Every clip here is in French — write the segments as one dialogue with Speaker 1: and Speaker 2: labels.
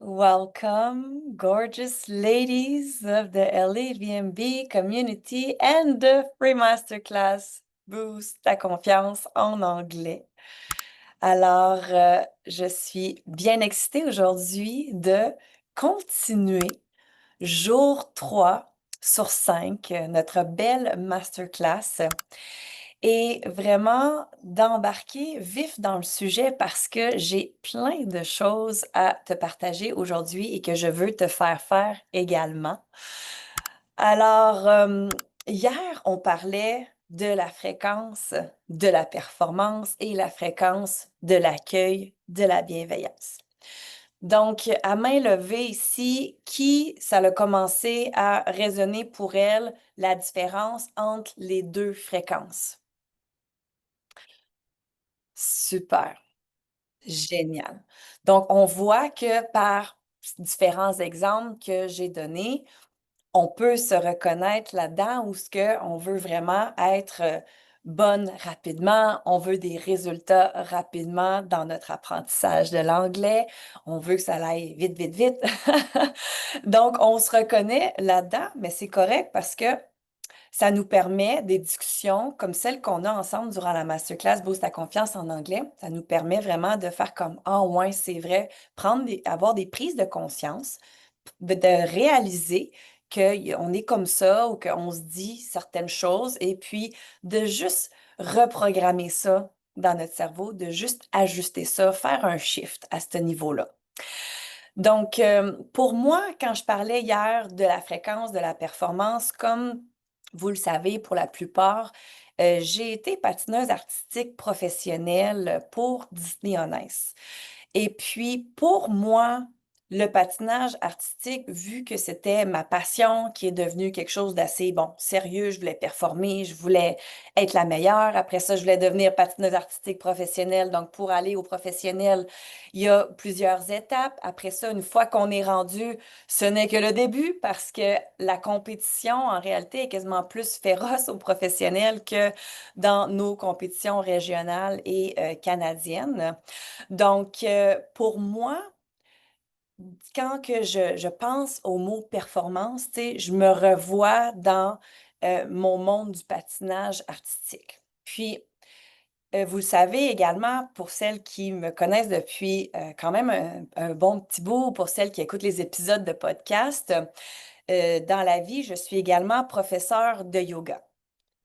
Speaker 1: Welcome, gorgeous ladies of the LAVMB community and the free masterclass Boost ta confiance en anglais. Alors, je suis bien excitée aujourd'hui de continuer jour 3 sur 5, notre belle masterclass et vraiment d'embarquer vif dans le sujet parce que j'ai plein de choses à te partager aujourd'hui et que je veux te faire également. Alors, hier, on parlait de la fréquence de la performance et la fréquence de l'accueil, de la bienveillance. Donc, à main levée ici, qui ça a commencé à résonner pour elle la différence entre les deux fréquences? Super, génial. Donc, on voit que par différents exemples que j'ai donnés, on peut se reconnaître là-dedans où ce que on veut vraiment être bonne rapidement, on veut des résultats rapidement dans notre apprentissage de l'anglais, on veut que ça aille vite, vite, vite. Donc, on se reconnaît là-dedans, mais c'est correct parce que ça nous permet des discussions comme celles qu'on a ensemble durant la masterclass Boost ta confiance en anglais. Ça nous permet vraiment de faire comme ah ouais, c'est vrai, avoir des prises de conscience, de réaliser qu'on est comme ça ou qu'on se dit certaines choses et puis de juste reprogrammer ça dans notre cerveau, de juste ajuster ça, faire un shift à ce niveau-là. Donc, pour moi, quand je parlais hier de la fréquence de la performance, comme vous le savez pour la plupart, j'ai été patineuse artistique professionnelle pour Disney On Ice. Et puis, pour moi, le patinage artistique, vu que c'était ma passion qui est devenue quelque chose d'assez, bon, sérieux, je voulais performer, je voulais être la meilleure. Après ça, je voulais devenir patineuse artistique professionnelle. Donc, pour aller au professionnel, il y a plusieurs étapes. Après ça, une fois qu'on est rendu, ce n'est que le début parce que la compétition, en réalité, est quasiment plus féroce au professionnel que dans nos compétitions régionales et canadiennes. Donc, pour moi, quand que je pense au mot performance, tu sais, je me revois dans mon monde du patinage artistique. Puis, vous le savez également, pour celles qui me connaissent depuis quand même un bon petit bout, pour celles qui écoutent les épisodes de podcast, dans la vie, je suis également professeure de yoga.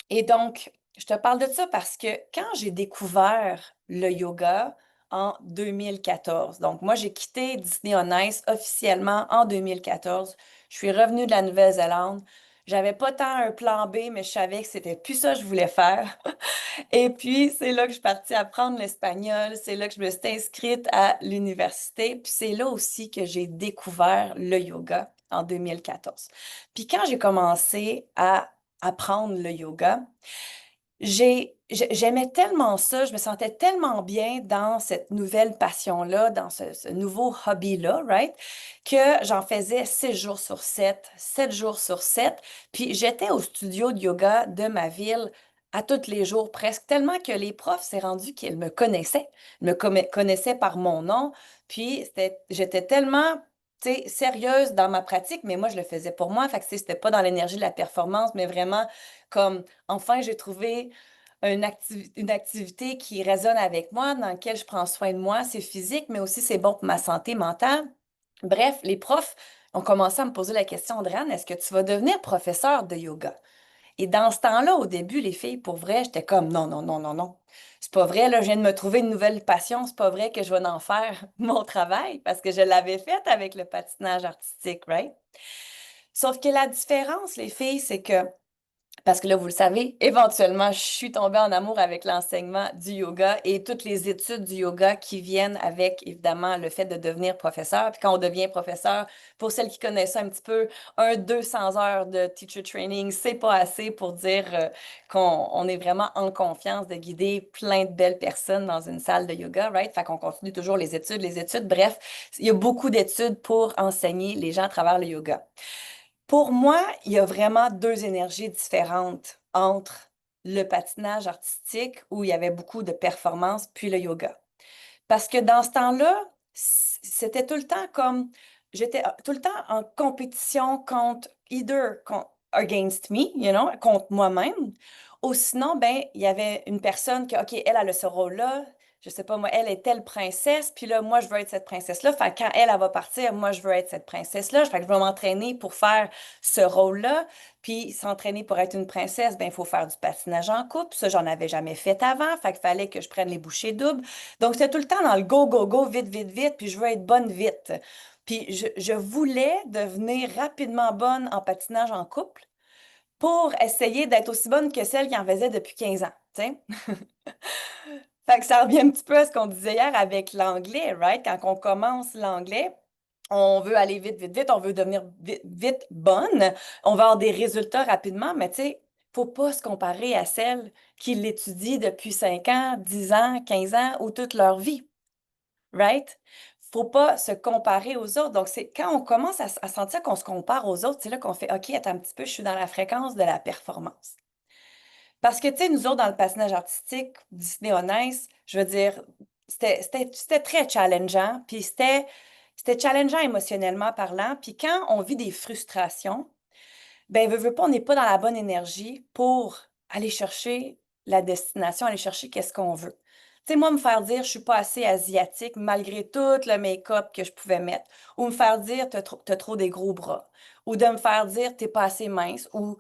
Speaker 1: Et donc, je te parle de ça parce que quand j'ai découvert le yoga en 2014, donc moi j'ai quitté Disney on Ice officiellement en 2014, je suis revenue de la Nouvelle-Zélande, j'avais pas tant un plan B, mais je savais que c'était plus ça que je voulais faire. Et puis, c'est là que je suis partie apprendre l'espagnol, c'est là que je me suis inscrite à l'université, puis c'est là aussi que j'ai découvert le yoga en 2014. Puis quand j'ai commencé à apprendre le yoga, j'aimais tellement ça, je me sentais tellement bien dans cette nouvelle passion-là, dans ce nouveau hobby-là, right? Que j'en faisais 6 jours sur 7, 7 jours sur 7. Puis j'étais au studio de yoga de ma ville à tous les jours presque, tellement que les profs, c'est rendu qu'ils me connaissaient, connaissaient par mon nom. Puis j'étais tellement, tu sais, sérieuse dans ma pratique, mais moi, je le faisais pour moi. Fait que, tu sais, c'était pas dans l'énergie de la performance, mais vraiment comme, enfin, j'ai trouvé une activité qui résonne avec moi, dans laquelle je prends soin de moi. C'est physique, mais aussi c'est bon pour ma santé mentale. Bref, les profs ont commencé à me poser la question, Andréane, est-ce que tu vas devenir professeur de yoga? Et dans ce temps-là, au début, les filles, pour vrai, j'étais comme non, non, non, non, non. C'est pas vrai, là, je viens de me trouver une nouvelle passion. C'est pas vrai que je vais en faire mon travail parce que je l'avais fait avec le patinage artistique, right? Sauf que la différence, les filles, c'est que parce que là, vous le savez, éventuellement, je suis tombée en amour avec l'enseignement du yoga et toutes les études du yoga qui viennent avec, évidemment, le fait de devenir professeur. Puis quand on devient professeur, pour celles qui connaissent ça un petit peu, 200 heures de teacher training, c'est pas assez pour dire qu'on est vraiment en confiance de guider plein de belles personnes dans une salle de yoga, right? Fait qu'on continue toujours les études, les études. Bref, il y a beaucoup d'études pour enseigner les gens à travers le yoga. Pour moi, il y a vraiment deux énergies différentes entre le patinage artistique, où il y avait beaucoup de performance, puis le yoga. Parce que dans ce temps-là, c'était tout le temps comme, j'étais tout le temps en compétition contre, against me, contre moi-même. Ou sinon, ben, il y avait une personne qui, OK, elle a ce rôle-là, je sais pas, moi, elle est telle princesse, puis là, moi, je veux être cette princesse-là. Fait que quand elle va partir, moi, je veux être cette princesse-là. Fait que je vais m'entraîner pour faire ce rôle-là. Puis s'entraîner pour être une princesse, ben, il faut faire du patinage en couple. Ça, j'en avais jamais fait avant. Fait qu'il fallait que je prenne les bouchées doubles. Donc, c'était tout le temps dans le go, go, go, vite, vite, vite, puis je veux être bonne vite. Puis je voulais devenir rapidement bonne en patinage en couple pour essayer d'être aussi bonne que celle qui en faisait depuis 15 ans, tu sais. Fait que ça revient un petit peu à ce qu'on disait hier avec l'anglais, right? Quand on commence l'anglais, on veut aller vite, vite, vite, on veut devenir vite, vite bonne, on va avoir des résultats rapidement, mais tu sais, faut pas se comparer à celles qui l'étudient depuis 5 ans, 10 ans, 15 ans ou toute leur vie, right? Faut pas se comparer aux autres. Donc, c'est quand on commence à sentir qu'on se compare aux autres, c'est là qu'on fait, OK, attends un petit peu, je suis dans la fréquence de la performance. Parce que, tu sais, nous autres, dans le patinage artistique, Disney on Ice, je veux dire, c'était très challengeant, puis c'était challengeant émotionnellement parlant. Puis quand on vit des frustrations, ben, veut pas, on n'est pas dans la bonne énergie pour aller chercher la destination, aller chercher qu'est-ce qu'on veut. Tu sais, moi, me faire dire je suis pas assez asiatique malgré tout le make-up que je pouvais mettre, ou me faire dire t'as trop des gros bras, ou de me faire dire t'es pas assez mince, ou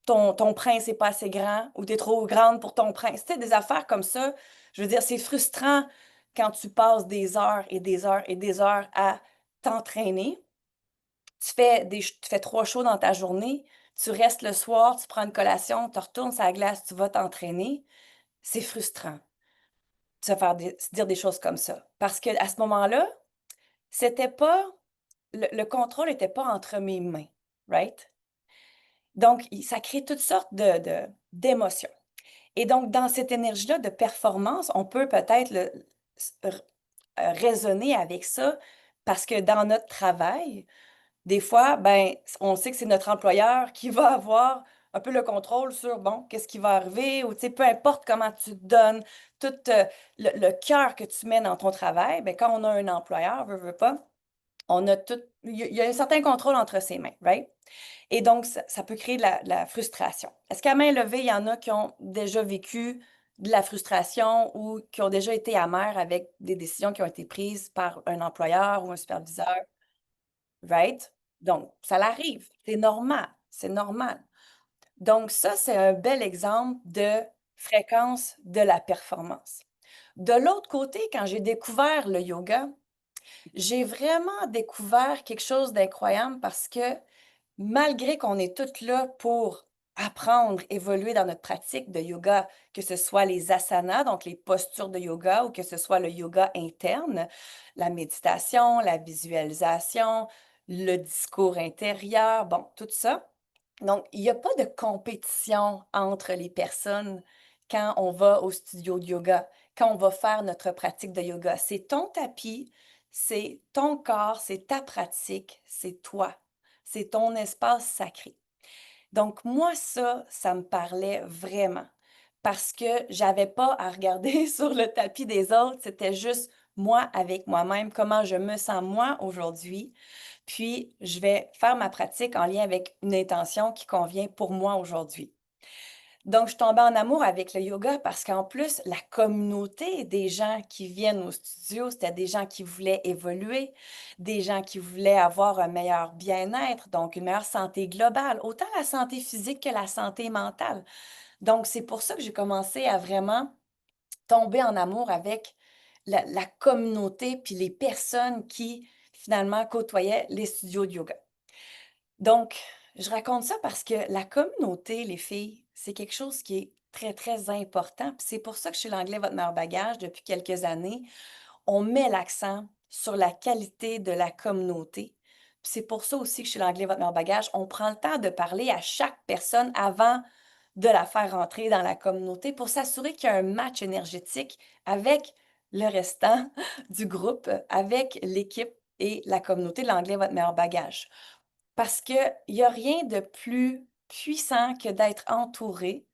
Speaker 1: ton prince est pas assez grand, ou t'es trop grande pour ton prince. Tu sais, des affaires comme ça, je veux dire, c'est frustrant quand tu passes des heures et des heures et des heures à t'entraîner. Tu fais 3 shows dans ta journée, tu restes le soir, tu prends une collation, tu retournes sur la glace, tu vas t'entraîner. C'est frustrant de se faire se dire des choses comme ça. Parce que à ce moment-là, c'était pas, le contrôle n'était pas entre mes mains, right? Donc, ça crée toutes sortes d'émotions. Et donc, dans cette énergie-là de performance, on peut peut-être raisonner avec ça parce que dans notre travail, des fois, ben, on sait que c'est notre employeur qui va avoir un peu le contrôle sur, bon, qu'est-ce qui va arriver, ou tu sais, peu importe comment tu te donnes, tout le cœur que tu mets dans ton travail, ben, quand on a un employeur, veut pas, on a tout, il y a un certain contrôle entre ses mains, right? Et donc, ça peut créer de la frustration. Est-ce qu'à main levée, il y en a qui ont déjà vécu de la frustration ou qui ont déjà été amers avec des décisions qui ont été prises par un employeur ou un superviseur? Right? Donc, ça l'arrive. C'est normal. C'est normal. Donc, ça, c'est un bel exemple de fréquence de la performance. De l'autre côté, quand j'ai découvert le yoga, j'ai vraiment découvert quelque chose d'incroyable parce que malgré qu'on est toutes là pour apprendre, évoluer dans notre pratique de yoga, que ce soit les asanas, donc les postures de yoga, ou que ce soit le yoga interne, la méditation, la visualisation, le discours intérieur, bon, tout ça. Donc, il n'y a pas de compétition entre les personnes quand on va au studio de yoga, quand on va faire notre pratique de yoga. C'est ton tapis, c'est ton corps, c'est ta pratique, c'est toi. C'est ton espace sacré. Donc, moi, ça me parlait vraiment parce que j'avais pas à regarder sur le tapis des autres. C'était juste moi avec moi-même, comment je me sens moi aujourd'hui. Puis, je vais faire ma pratique en lien avec une intention qui convient pour moi aujourd'hui. Donc, je tombais en amour avec le yoga parce qu'en plus, la communauté des gens qui viennent au studio, c'était des gens qui voulaient évoluer, des gens qui voulaient avoir un meilleur bien-être, donc une meilleure santé globale, autant la santé physique que la santé mentale. Donc, c'est pour ça que j'ai commencé à vraiment tomber en amour avec la communauté puis les personnes qui finalement côtoyaient les studios de yoga. Donc, je raconte ça parce que la communauté, les filles, c'est quelque chose qui est très, très important. Puis c'est pour ça que chez l'anglais, votre meilleur bagage, depuis quelques années, on met l'accent sur la qualité de la communauté. Puis c'est pour ça aussi que chez l'anglais, votre meilleur bagage, on prend le temps de parler à chaque personne avant de la faire rentrer dans la communauté pour s'assurer qu'il y a un match énergétique avec le restant du groupe, avec l'équipe et la communauté de l'anglais, votre meilleur bagage. Parce qu'il y a rien de plus puissant que d'être entouré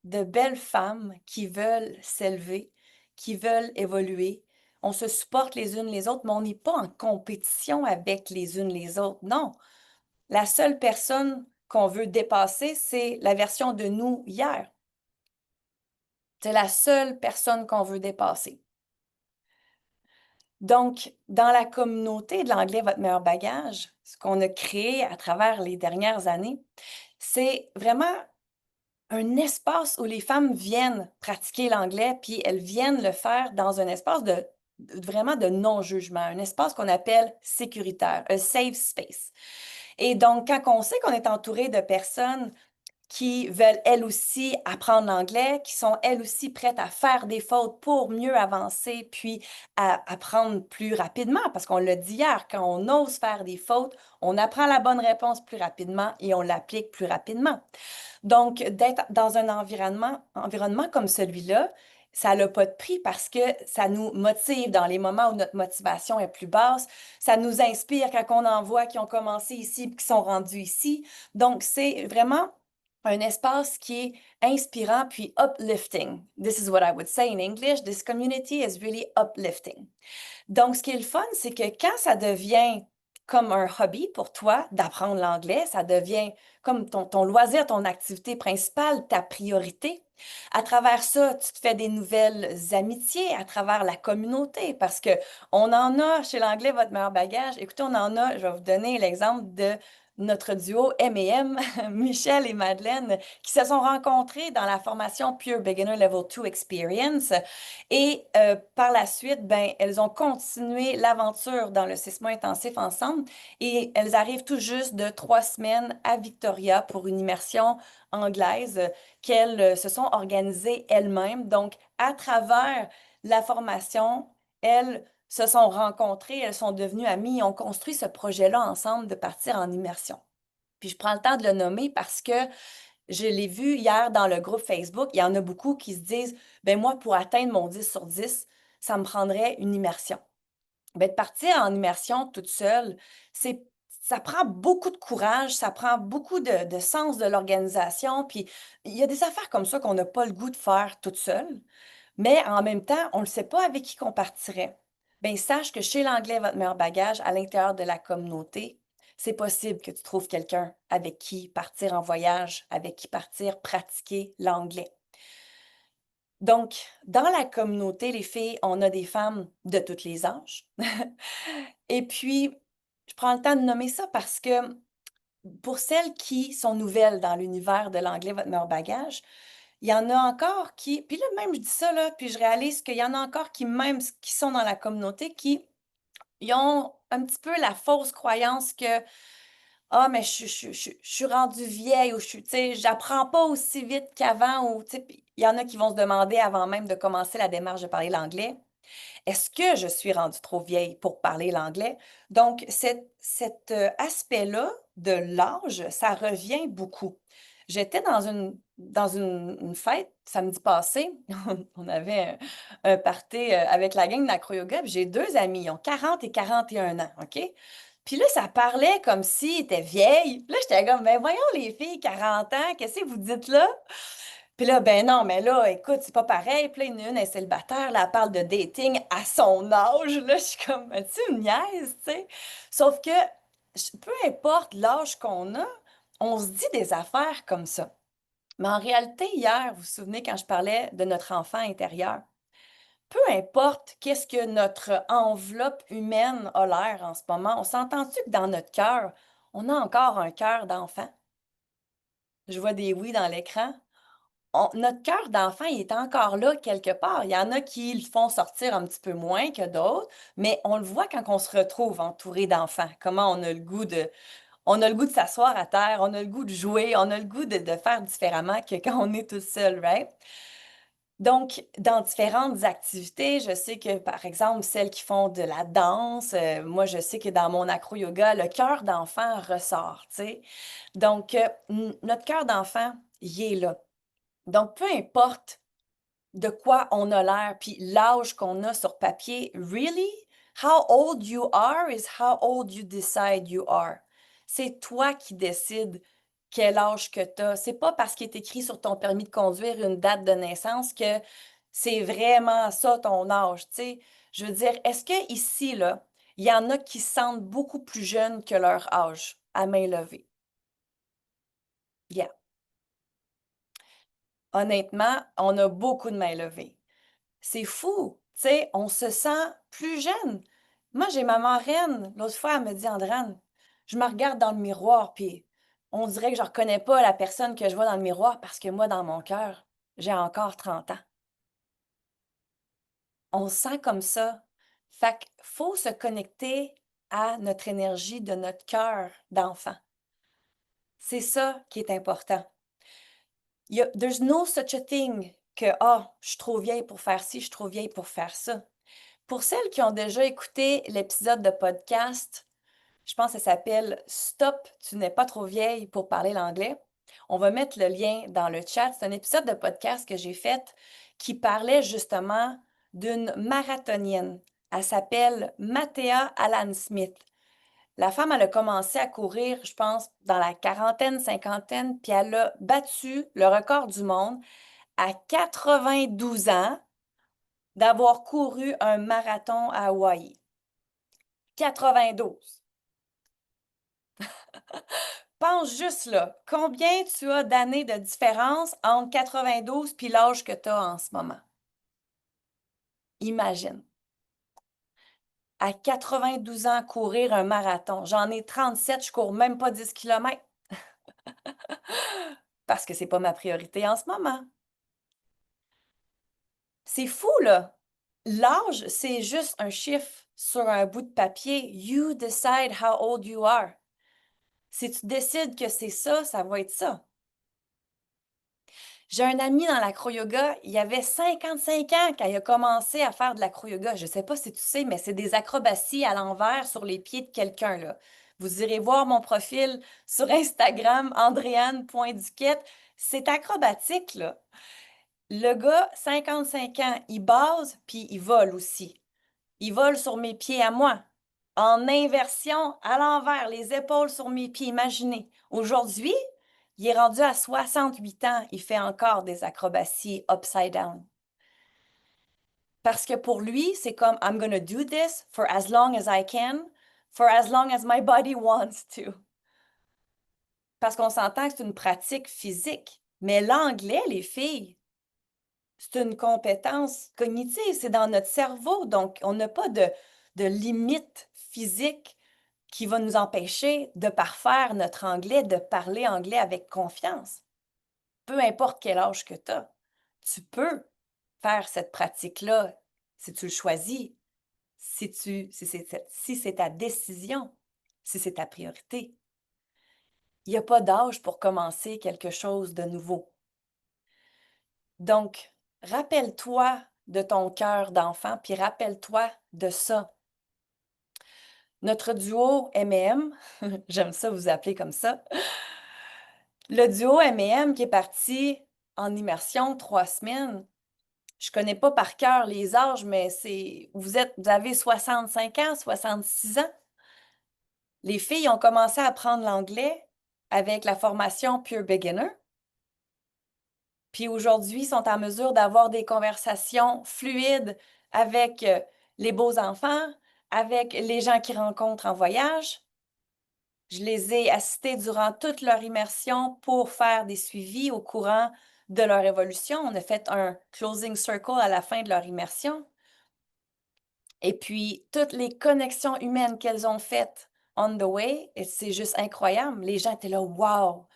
Speaker 1: de belles femmes qui veulent s'élever, qui veulent évoluer, on se supporte les unes les autres, mais on n'est pas en compétition avec les unes les autres. Non, la seule personne qu'on veut dépasser, c'est la version de nous hier. C'est la seule personne qu'on veut dépasser. Donc, dans la communauté de l'anglais, votre meilleur bagage, ce qu'on a créé à travers les dernières années, c'est vraiment un espace où les femmes viennent pratiquer l'anglais, puis elles viennent le faire dans un espace vraiment de non-jugement, un espace qu'on appelle sécuritaire, un safe space. Et donc, quand on sait qu'on est entouré de personnes qui veulent elles aussi apprendre l'anglais, qui sont elles aussi prêtes à faire des fautes pour mieux avancer, puis à apprendre plus rapidement, parce qu'on l'a dit hier, quand on ose faire des fautes, on apprend la bonne réponse plus rapidement et on l'applique plus rapidement. Donc, d'être dans un environnement comme celui-là, ça n'a pas de prix parce que ça nous motive dans les moments où notre motivation est plus basse. Ça nous inspire quand on en voit qui ont commencé ici et qui sont rendus ici. Donc, c'est vraiment un espace qui est inspirant puis uplifting. This is what I would say in English. This community is really uplifting. Donc, ce qui est le fun, c'est que quand ça devient comme un hobby pour toi d'apprendre l'anglais, ça devient comme ton loisir, ton activité principale, ta priorité. À travers ça, tu te fais des nouvelles amitiés à travers la communauté parce que on en a chez l'anglais votre meilleur bagage. Écoutez, on en a, je vais vous donner l'exemple de notre duo M&M, Michel et Madeleine, qui se sont rencontrés dans la formation Pure Beginner Level 2 Experience. Et par la suite, ben, elles ont continué l'aventure dans le 6 mois intensif ensemble et elles arrivent tout juste de 3 semaines à Victoria pour une immersion anglaise qu'elles se sont organisées elles-mêmes. Donc, à travers la formation, elles se sont rencontrées, elles sont devenues amies et ont construit ce projet-là ensemble de partir en immersion. Puis je prends le temps de le nommer parce que je l'ai vu hier dans le groupe Facebook, il y en a beaucoup qui se disent, ben moi, pour atteindre mon 10 sur 10, ça me prendrait une immersion. Ben, de partir en immersion toute seule, ça prend beaucoup de courage, ça prend beaucoup de sens de l'organisation, puis il y a des affaires comme ça qu'on n'a pas le goût de faire toute seule, mais en même temps, on ne sait pas avec qui qu'on partirait. Bien, sache que chez l'anglais, votre meilleur bagage, à l'intérieur de la communauté, c'est possible que tu trouves quelqu'un avec qui partir en voyage, avec qui partir pratiquer l'anglais. Donc, dans la communauté, les filles, on a des femmes de tous les âges. Et puis, je prends le temps de nommer ça parce que pour celles qui sont nouvelles dans l'univers de l'anglais, votre meilleur bagage, il y en a encore qui, puis là même je dis ça, là, puis je réalise qu'il y en a encore qui, même qui sont dans la communauté, qui ils ont un petit peu la fausse croyance que ah, mais je suis rendue vieille ou tu sais, j'apprends pas aussi vite qu'avant ou, tu sais, puis il y en a qui vont se demander avant même de commencer la démarche de parler l'anglais, est-ce que je suis rendue trop vieille pour parler l'anglais? Donc, cet aspect-là de l'âge, ça revient beaucoup. J'étais dans une fête samedi passé. On avait un party avec la gang d'Acro-Yoga, puis j'ai deux amis, ils ont 40 et 41 ans, OK? Puis là, ça parlait comme s'ils étaient vieilles. Là, j'étais comme, ben voyons les filles, 40 ans, qu'est-ce que vous dites là? Puis là, ben non, mais là, écoute, c'est pas pareil. Puis là, il y en a une, elle est célibataire, là, elle parle de dating à son âge. Là, je suis comme, tu me niaises, tu sais. Sauf que, peu importe l'âge qu'on a, on se dit des affaires comme ça. Mais en réalité, hier, vous vous souvenez quand je parlais de notre enfant intérieur, peu importe qu'est-ce que notre enveloppe humaine a l'air en ce moment, on s'entend-tu que dans notre cœur, on a encore un cœur d'enfant? Je vois des oui dans l'écran. Notre cœur d'enfant, il est encore là quelque part. Il y en a qui le font sortir un petit peu moins que d'autres, mais on le voit quand on se retrouve entouré d'enfants. Comment on a le goût de s'asseoir à terre, on a le goût de jouer, on a le goût de faire différemment que quand on est tout seul, right? Donc, dans différentes activités, je sais que, par exemple, celles qui font de la danse, moi, je sais que dans mon acro-yoga, le cœur d'enfant ressort, tu sais. Donc, notre cœur d'enfant, il est là. Donc, peu importe de quoi on a l'air, puis l'âge qu'on a sur papier, really, how old you are is how old you decide you are. C'est toi qui décides quel âge que tu as. C'est pas parce qu'il est écrit sur ton permis de conduire une date de naissance que C'est vraiment ça ton âge, tu sais. Je veux dire, est-ce que ici, là, il y en a qui se sentent beaucoup plus jeunes que leur âge à main levée? Yeah. Honnêtement, on a beaucoup de mains levées. C'est fou, tu sais, on se sent plus jeune. Moi, j'ai ma marraine, l'autre fois, elle me dit, Andrane, je me regarde dans le miroir, puis on dirait que je reconnais pas la personne que je vois dans le miroir parce que moi, dans mon cœur, j'ai encore 30 ans. On se sent comme ça. Fait qu'il faut se connecter à notre énergie de notre cœur d'enfant. C'est ça qui est important. There's no such a thing que, ah, je suis trop vieille pour faire ci, je suis trop vieille pour faire ça. Pour celles qui ont déjà écouté l'épisode de podcast, je pense que ça s'appelle Stop, tu n'es pas trop vieille pour parler l'anglais. On va mettre le lien dans le chat. C'est un épisode de podcast que j'ai fait qui parlait justement d'une marathonienne. Elle s'appelle Mattea Allan Smith. La femme, elle a commencé à courir, je pense, dans la quarantaine, cinquantaine, puis elle a battu le record du monde à 92 ans d'avoir couru un marathon à Hawaï. 92. Pense juste là, combien tu as d'années de différence entre 92 puis l'âge que tu as en ce moment? Imagine. À 92 ans, courir un marathon. J'en ai 37, je cours même pas 10 kilomètres parce que c'est pas ma priorité en ce moment. C'est fou, là. L'âge, c'est juste un chiffre sur un bout de papier. You decide how old you are. Si tu décides que c'est ça, ça va être ça. J'ai un ami dans l'acro-yoga, il avait 55 ans quand il a commencé à faire de l'acro-yoga. Je ne sais pas si tu sais, mais c'est des acrobaties à l'envers sur les pieds de quelqu'un, là. Vous irez voir mon profil sur Instagram, andréane.duquette. C'est acrobatique, là. Le gars, 55 ans, il base, puis il vole aussi. Il vole sur mes pieds à moi. En inversion, à l'envers, les épaules sur mes pieds. Imaginez. Aujourd'hui, il est rendu à 68 ans. Il fait encore des acrobaties upside down. Parce que pour lui, c'est comme I'm gonna do this for as long as I can, for as long as my body wants to. Parce qu'on s'entend que c'est une pratique physique. Mais l'anglais, les filles, c'est une compétence cognitive, c'est dans notre cerveau. Donc, on n'a pas de limite physique qui va nous empêcher de parfaire notre anglais, de parler anglais avec confiance. Peu importe quel âge que tu as, tu peux faire cette pratique-là si tu le choisis, si c'est ta décision, si c'est ta priorité. Il n'y a pas d'âge pour commencer quelque chose de nouveau. Donc, rappelle-toi de ton cœur d'enfant, puis rappelle-toi de ça. Notre duo M&M, j'aime ça vous appeler comme ça, le duo M&M qui est parti en immersion 3 semaines. Je connais pas par cœur les âges, mais vous avez 65 ans, 66 ans. Les filles ont commencé à apprendre l'anglais avec la formation Pure Beginner. Puis aujourd'hui, sont en mesure d'avoir des conversations fluides avec les beaux enfants, avec les gens qu'ils rencontrent en voyage. Je les ai assistés durant toute leur immersion pour faire des suivis au courant de leur évolution. On a fait un closing circle à la fin de leur immersion. Et puis, toutes les connexions humaines qu'elles ont faites on the way, c'est juste incroyable. Les gens étaient là, wow,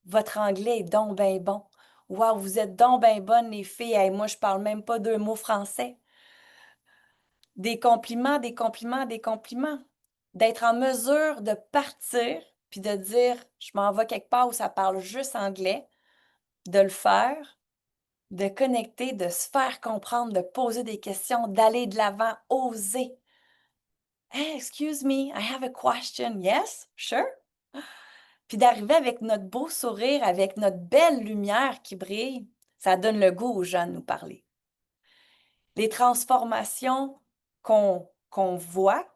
Speaker 1: votre anglais est donc bien bon. Wow, vous êtes donc bien bonnes, les filles. Hey, moi, je parle même pas 2 mots français. Des compliments, des compliments, des compliments. D'être en mesure de partir puis de dire, je m'en vais quelque part où ça parle juste anglais, de le faire, de connecter, de se faire comprendre, de poser des questions, d'aller de l'avant, oser. Hey, excuse me, I have a question. Yes, sure. Puis d'arriver avec notre beau sourire, avec notre belle lumière qui brille, ça donne le goût aux gens de nous parler. Les transformations qu'on voit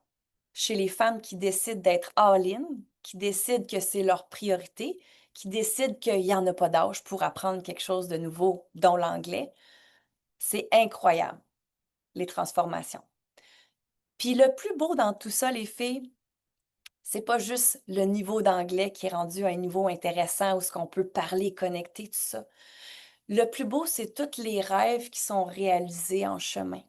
Speaker 1: chez les femmes qui décident d'être all-in, qui décident que c'est leur priorité, qui décident qu'il n'y en a pas d'âge pour apprendre quelque chose de nouveau, dont l'anglais, C'est incroyable, les transformations. Puis le plus beau dans tout ça, les filles, c'est pas juste le niveau d'anglais qui est rendu à un niveau intéressant où ce qu'on peut parler, connecter, tout ça. Le plus beau, c'est tous les rêves qui sont réalisés en chemin.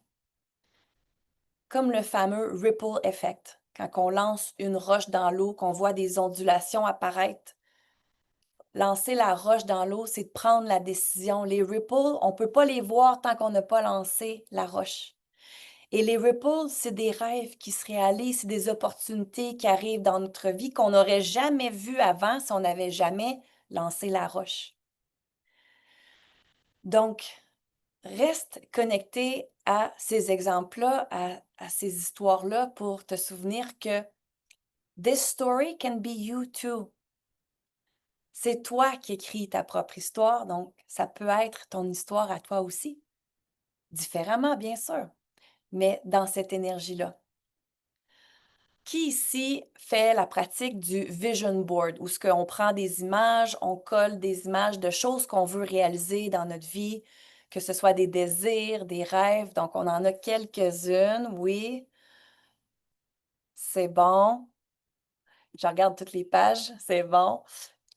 Speaker 1: Comme le fameux ripple effect, quand on lance une roche dans l'eau, qu'on voit des ondulations apparaître. Lancer la roche dans l'eau, c'est de prendre la décision. Les ripples, on ne peut pas les voir tant qu'on n'a pas lancé la roche. Et les ripples, c'est des rêves qui se réalisent, c'est des opportunités qui arrivent dans notre vie qu'on n'aurait jamais vues avant si on n'avait jamais lancé la roche. Donc, reste connecté à ces exemples-là, à ces histoires-là pour te souvenir que this story can be you too. C'est toi qui écris ta propre histoire, donc ça peut être ton histoire à toi aussi. Différemment, bien sûr, mais dans cette énergie-là. Qui ici fait la pratique du vision board, où ce qu'on prend des images, on colle des images de choses qu'on veut réaliser dans notre vie, que ce soit des désirs, des rêves. Donc, on en a quelques-unes, oui. C'est bon. Je regarde toutes les pages, c'est bon.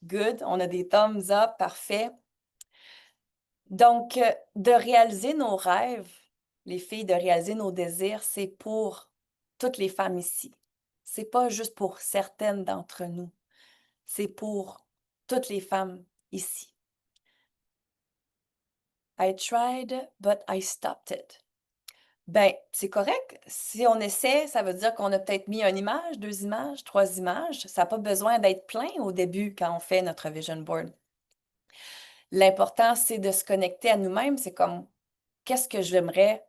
Speaker 1: Good. On a des thumbs up, parfait. Donc, de réaliser nos rêves, les filles, de réaliser nos désirs, c'est pour toutes les femmes ici. C'est pas juste pour certaines d'entre nous. C'est pour toutes les femmes ici. I tried, but I stopped it. Ben, c'est correct. Si on essaie, ça veut dire qu'on a peut-être mis une image, 2 images, 3 images. Ça n'a pas besoin d'être plein au début quand on fait notre vision board. L'important, c'est de se connecter à nous-mêmes. C'est comme, qu'est-ce que j'aimerais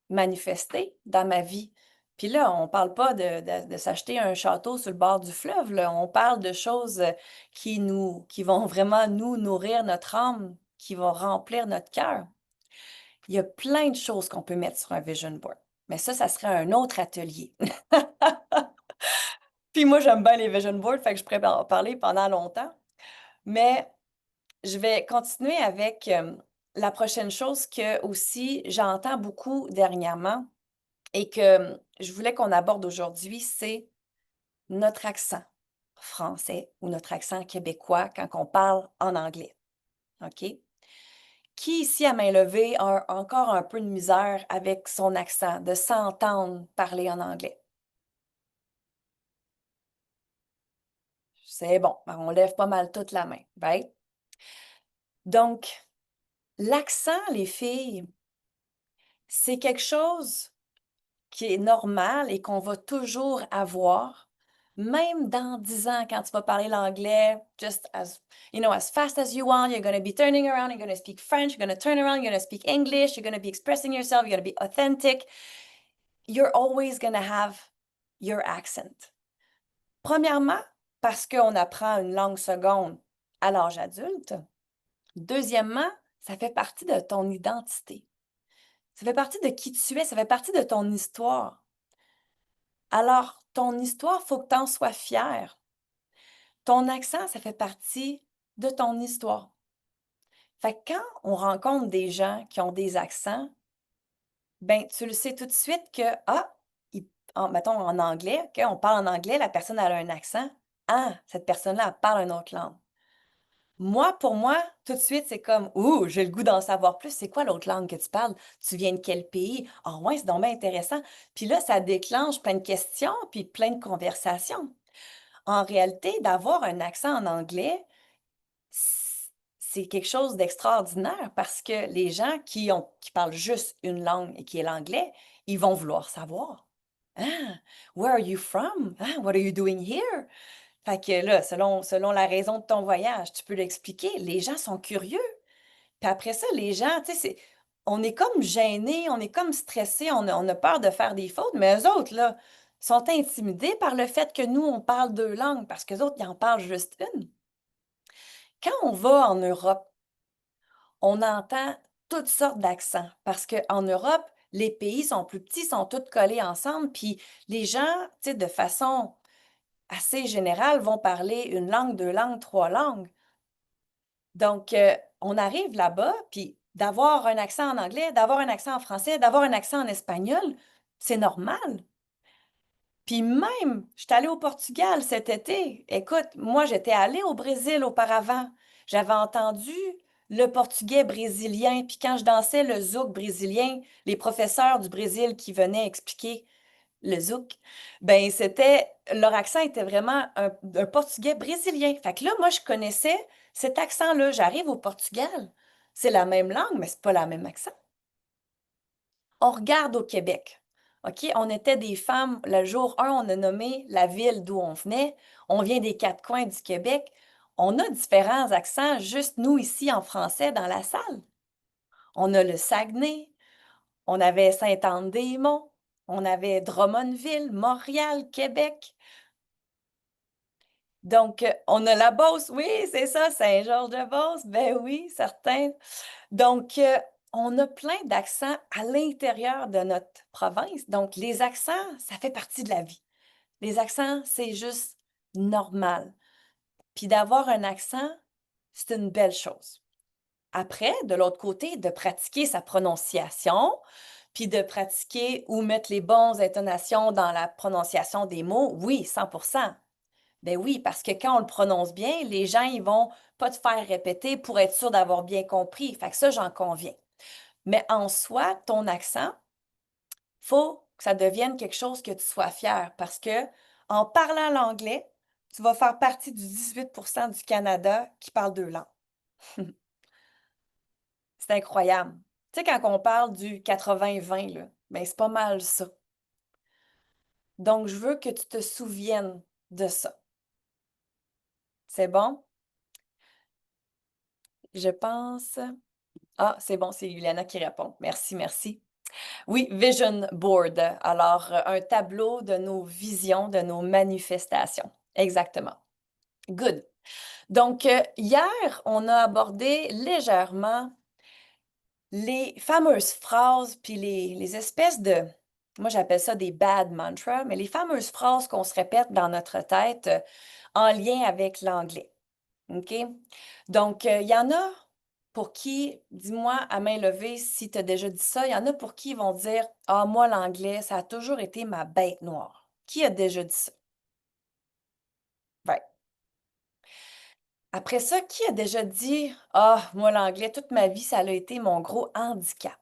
Speaker 1: manifester dans ma vie? Puis là, on ne parle pas de s'acheter un château sur le bord du fleuve, là. On parle de choses qui vont vraiment nous nourrir notre âme, qui vont remplir notre cœur. Il y a plein de choses qu'on peut mettre sur un vision board. Mais ça serait un autre atelier. Puis moi, j'aime bien les vision boards, fait que je pourrais en parler pendant longtemps. Mais je vais continuer avec la prochaine chose que aussi j'entends beaucoup dernièrement et que je voulais qu'on aborde aujourd'hui, c'est notre accent français ou notre accent québécois quand on parle en anglais. OK? Qui ici à main levée a encore un peu de misère avec son accent, de s'entendre parler en anglais? C'est bon, ben, on lève pas mal toute la main, right? Donc, l'accent, les filles, c'est quelque chose qui est normal et qu'on va toujours avoir, même dans 10 ans, quand tu vas parler l'anglais, just as, as fast as you want, you're going to be turning around, you're going to speak French, you're going to turn around, you're going to speak English, you're going to be expressing yourself, you're going to be authentic. You're always going to have your accent. Premièrement, parce qu'on apprend une langue seconde à l'âge adulte. Deuxièmement, ça fait partie de ton identité. Ça fait partie de qui tu es, ça fait partie de ton histoire. Alors, ton histoire, il faut que tu en sois fier. Ton accent, ça fait partie de ton histoire. Fait que quand on rencontre des gens qui ont des accents, ben tu le sais tout de suite que, mettons en anglais, OK, on parle en anglais, la personne a un accent. Ah, cette personne-là, elle parle une autre langue. Moi, pour moi, tout de suite, c'est comme, ouh, j'ai le goût d'en savoir plus. C'est quoi l'autre langue que tu parles? Tu viens de quel pays? Ah ouais, c'est donc bien intéressant. Puis là, ça déclenche plein de questions, puis plein de conversations. En réalité, d'avoir un accent en anglais, c'est quelque chose d'extraordinaire parce que les gens qui parlent juste une langue et qui est l'anglais, ils vont vouloir savoir. Ah, where are you from? Ah, what are you doing here? Fait que là, selon la raison de ton voyage, tu peux l'expliquer. Les gens sont curieux. Puis après ça, les gens, tu sais, on est comme gênés, on est comme stressés, on a peur de faire des fautes, mais eux autres, là, sont intimidés par le fait que nous, on parle 2 langues, parce qu'eux autres, ils en parlent juste une. Quand on va en Europe, on entend toutes sortes d'accents, parce qu'en Europe, les pays sont plus petits, sont tous collés ensemble, puis les gens, tu sais, de façon assez générale, vont parler une langue, 2 langues, 3 langues. Donc, on arrive là-bas, puis d'avoir un accent en anglais, d'avoir un accent en français, d'avoir un accent en espagnol, c'est normal. Puis même, je suis allée au Portugal cet été. Écoute, moi, j'étais allée au Brésil auparavant. J'avais entendu le portugais brésilien. Puis quand je dansais le zouk brésilien, les professeurs du Brésil qui venaient expliquer le zouk, ben c'était, leur accent était vraiment un portugais brésilien. Fait que là, moi, je connaissais cet accent-là. J'arrive au Portugal. C'est la même langue, mais c'est pas la même accent. On regarde au Québec. OK? On était des femmes. Le jour 1, on a nommé la ville d'où on venait. On vient des quatre coins du Québec. On a différents accents, juste nous ici en français dans la salle. On a le Saguenay, on avait Sainte-Anne-des-Monts, on avait Drummondville, Montréal, Québec. Donc, on a la Beauce, oui, c'est ça, Saint-Georges-de-Beauce, ben oui, certain. Donc, on a plein d'accents à l'intérieur de notre province. Donc, les accents, ça fait partie de la vie. Les accents, c'est juste normal. Puis d'avoir un accent, c'est une belle chose. Après, de l'autre côté, de pratiquer sa prononciation, puis de pratiquer ou mettre les bonnes intonations dans la prononciation des mots, oui, 100%. Ben oui, parce que quand on le prononce bien, les gens, ils vont pas te faire répéter pour être sûr d'avoir bien compris. Fait que ça, j'en conviens. Mais en soi, ton accent, faut que ça devienne quelque chose que tu sois fier parce que en parlant l'anglais, tu vas faire partie du 18% du Canada qui parle deux langues. C'est incroyable. Tu sais, quand on parle du 80-20, là, ben c'est pas mal ça. Donc, je veux que tu te souviennes de ça. C'est bon? Je pense. Ah, c'est bon, c'est Juliana qui répond. Merci, merci. Oui, Vision Board. Alors, un tableau de nos visions, de nos manifestations. Exactement. Good. Donc, hier, on a abordé légèrement les fameuses phrases, puis les espèces de, moi j'appelle ça des bad mantras, mais les fameuses phrases qu'on se répète dans notre tête en lien avec l'anglais. OK? Donc, il y en a pour qui, dis-moi à main levée si tu as déjà dit ça, il y en a pour qui ils vont dire, ah, moi, l'anglais, ça a toujours été ma bête noire. Qui a déjà dit ça? Ouais. Après ça, qui a déjà dit, ah, moi, l'anglais, toute ma vie, ça a été mon gros handicap?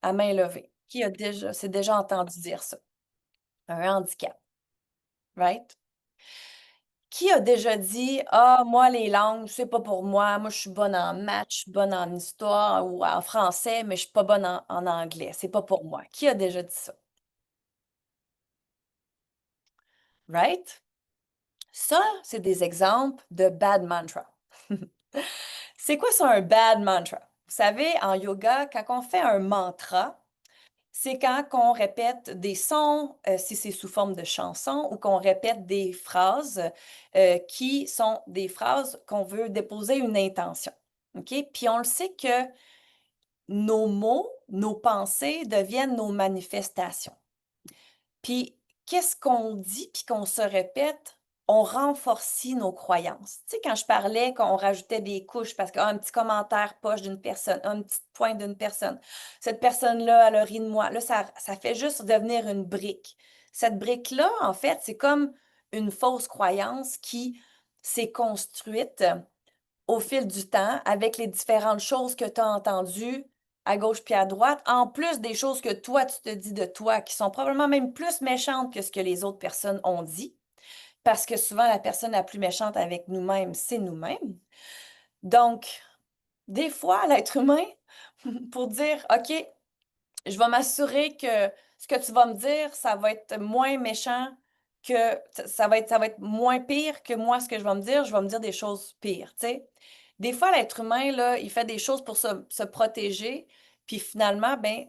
Speaker 1: À main levée. Qui a déjà, s'est déjà entendu dire ça? Un handicap, right? Qui a déjà dit, ah, moi, les langues, c'est pas pour moi. Moi, je suis bonne en maths, je suis bonne en histoire ou en français, mais je suis pas bonne en anglais. C'est pas pour moi. Qui a déjà dit ça? Right? Ça, c'est des exemples de bad mantra. C'est quoi ça, un bad mantra? Vous savez, en yoga, quand on fait un mantra, c'est quand on répète des sons, si c'est sous forme de chanson, ou qu'on répète des phrases qui sont des phrases qu'on veut déposer une intention. OK? Puis on le sait que nos mots, nos pensées deviennent nos manifestations. Puis qu'est-ce qu'on dit puis qu'on se répète, on renforce nos croyances. Tu sais, quand je parlais qu'on rajoutait des couches parce qu'un petit commentaire poche d'une personne, un petit point d'une personne, cette personne-là, elle a ri de moi. Là, ça fait juste devenir une brique. Cette brique-là, en fait, c'est comme une fausse croyance qui s'est construite au fil du temps avec les différentes choses que tu as entendues à gauche puis à droite, en plus des choses que toi, tu te dis de toi, qui sont probablement même plus méchantes que ce que les autres personnes ont dit, parce que souvent, la personne la plus méchante avec nous-mêmes, c'est nous-mêmes. Donc, des fois, l'être humain, pour dire, OK, je vais m'assurer que ce que tu vas me dire, ça va être moins méchant que ça va être moins pire que moi, ce que je vais me dire des choses pires, tu sais. Des fois, l'être humain, là, il fait des choses pour se protéger, puis finalement, ben,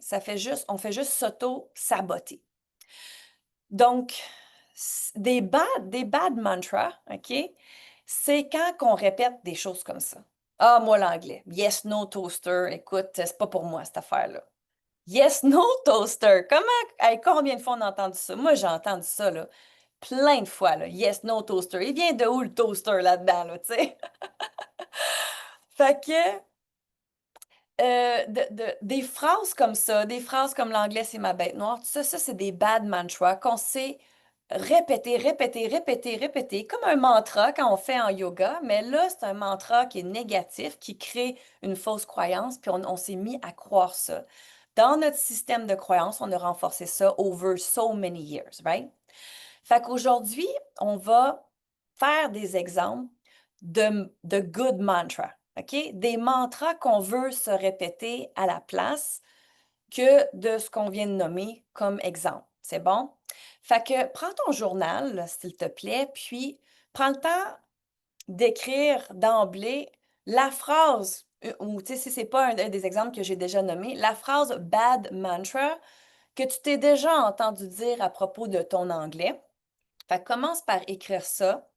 Speaker 1: on fait juste s'auto-saboter. Donc, des bad mantras, OK? C'est quand on répète des choses comme ça. Ah, moi, l'anglais. Yes, no toaster. Écoute, c'est pas pour moi, cette affaire-là. Yes, no toaster. Hey, combien de fois on a entendu ça? Moi, j'ai entendu ça, là, plein de fois, là. Yes, no toaster. Il vient de où le toaster là-dedans, là, tu sais? Fait que, des phrases comme ça, des phrases comme l'anglais, c'est ma bête noire, tout ça, ça, c'est des bad mantras qu'on sait répéter, répéter, répéter, répéter, comme un mantra quand on fait en yoga, mais là, c'est un mantra qui est négatif, qui crée une fausse croyance, puis on s'est mis à croire ça. Dans notre système de croyance, on a renforcé ça over so many years, right? Fait qu'aujourd'hui, on va faire des exemples de good mantra, OK? Des mantras qu'on veut se répéter à la place que de ce qu'on vient de nommer comme exemple. C'est bon? Fait que prends ton journal, là, s'il te plaît, puis prends le temps d'écrire d'emblée la phrase, ou tu sais, si c'est pas un des exemples que j'ai déjà nommé, la phrase bad mantra que tu t'es déjà entendu dire à propos de ton anglais. Fait que commence par écrire ça.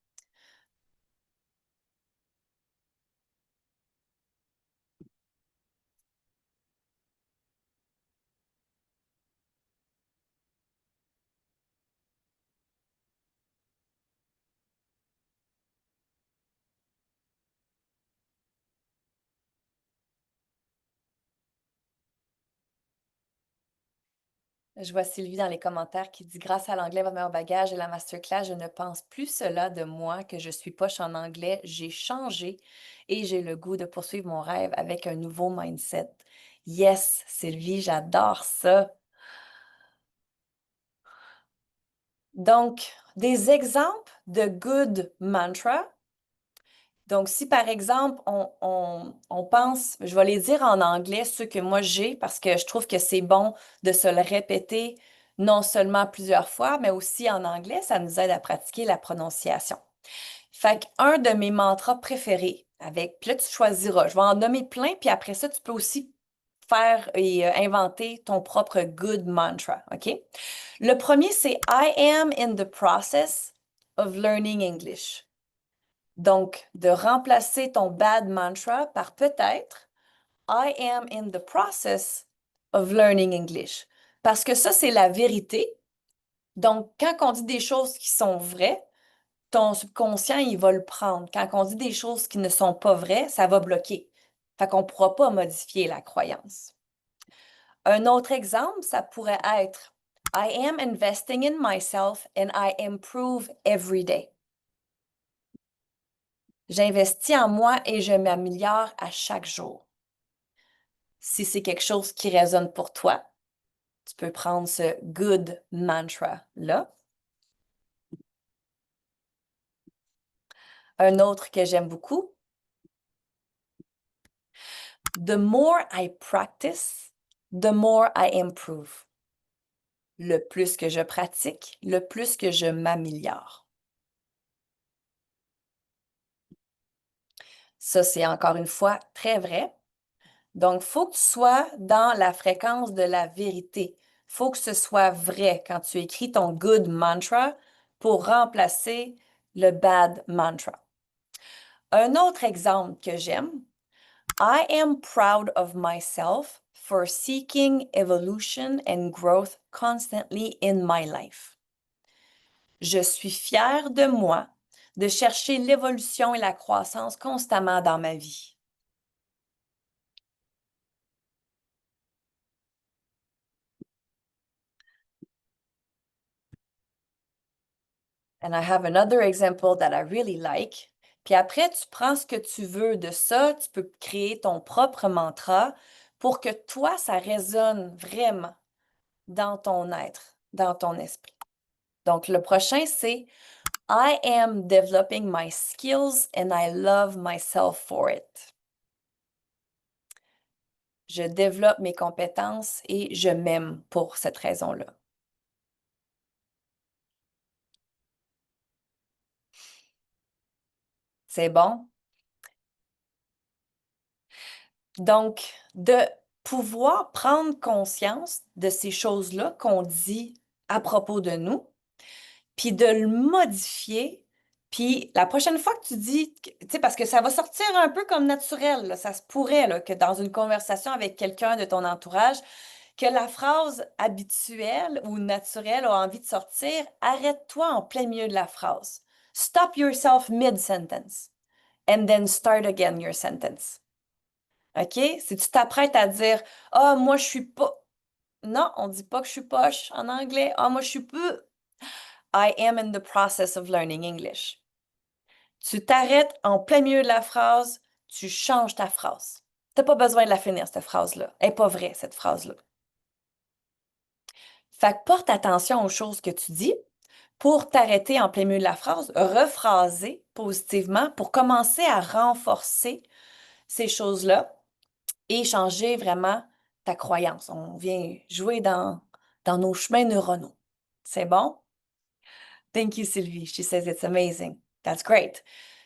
Speaker 1: Je vois Sylvie dans les commentaires qui dit grâce à l'anglais, votre meilleur bagage et la masterclass, je ne pense plus cela de moi que je suis poche en anglais. J'ai changé et j'ai le goût de poursuivre mon rêve avec un nouveau mindset. Yes, Sylvie, j'adore ça. Donc, des exemples de good mantra. Donc, si par exemple, on pense, je vais les dire en anglais, ceux que moi j'ai, parce que je trouve que c'est bon de se le répéter non seulement plusieurs fois, mais aussi en anglais, ça nous aide à pratiquer la prononciation. Fait qu'un de mes mantras préférés, puis là, tu choisiras, je vais en nommer plein, puis après ça, tu peux aussi faire et inventer ton propre good mantra, OK? Le premier, c'est I am in the process of learning English. Donc, de remplacer ton bad mantra par peut-être I am in the process of learning English. Parce que ça, c'est la vérité. Donc, quand on dit des choses qui sont vraies, ton subconscient, il va le prendre. Quand on dit des choses qui ne sont pas vraies, ça va bloquer. Fait qu'on ne pourra pas modifier la croyance. Un autre exemple, ça pourrait être I am investing in myself and I improve every day. J'investis en moi et je m'améliore à chaque jour. Si c'est quelque chose qui résonne pour toi, tu peux prendre ce good mantra-là. Un autre que j'aime beaucoup, the more I practice, the more I improve. Le plus que je pratique, le plus que je m'améliore. Ça, c'est encore une fois très vrai. Donc, il faut que tu sois dans la fréquence de la vérité. Il faut que ce soit vrai quand tu écris ton good mantra pour remplacer le bad mantra. Un autre exemple que j'aime, I am proud of myself for seeking evolution and growth constantly in my life. Je suis fière de moi de chercher l'évolution et la croissance constamment dans ma vie. And I have another example that I really like. Puis après, tu prends ce que tu veux de ça, tu peux créer ton propre mantra pour que toi, ça résonne vraiment dans ton être, dans ton esprit. Donc, le prochain, c'est I am developing my skills and I love myself for it. Je développe mes compétences et je m'aime pour cette raison-là. C'est bon? Donc, de pouvoir prendre conscience de ces choses-là qu'on dit à propos de nous, puis de le modifier. Puis la prochaine fois que tu dis, tu sais, parce que ça va sortir un peu comme naturel, là, ça se pourrait là, que dans une conversation avec quelqu'un de ton entourage, que la phrase habituelle ou naturelle a envie de sortir, arrête-toi en plein milieu de la phrase. Stop yourself mid-sentence and then start again your sentence. OK? Si tu t'apprêtes à dire, ah, moi, je suis pas. Non, on dit pas que je suis poche en anglais. Ah, moi, je suis peu. I am in the process of learning English. Tu t'arrêtes en plein milieu de la phrase, tu changes ta phrase. T'as pas besoin de la finir, cette phrase-là. Elle n'est pas vraie, cette phrase-là. Fait que porte attention aux choses que tu dis pour t'arrêter en plein milieu de la phrase, rephraser positivement pour commencer à renforcer ces choses-là et changer vraiment ta croyance. On vient jouer dans nos chemins neuronaux. C'est bon? Thank you, Sylvie. She says it's amazing. That's great.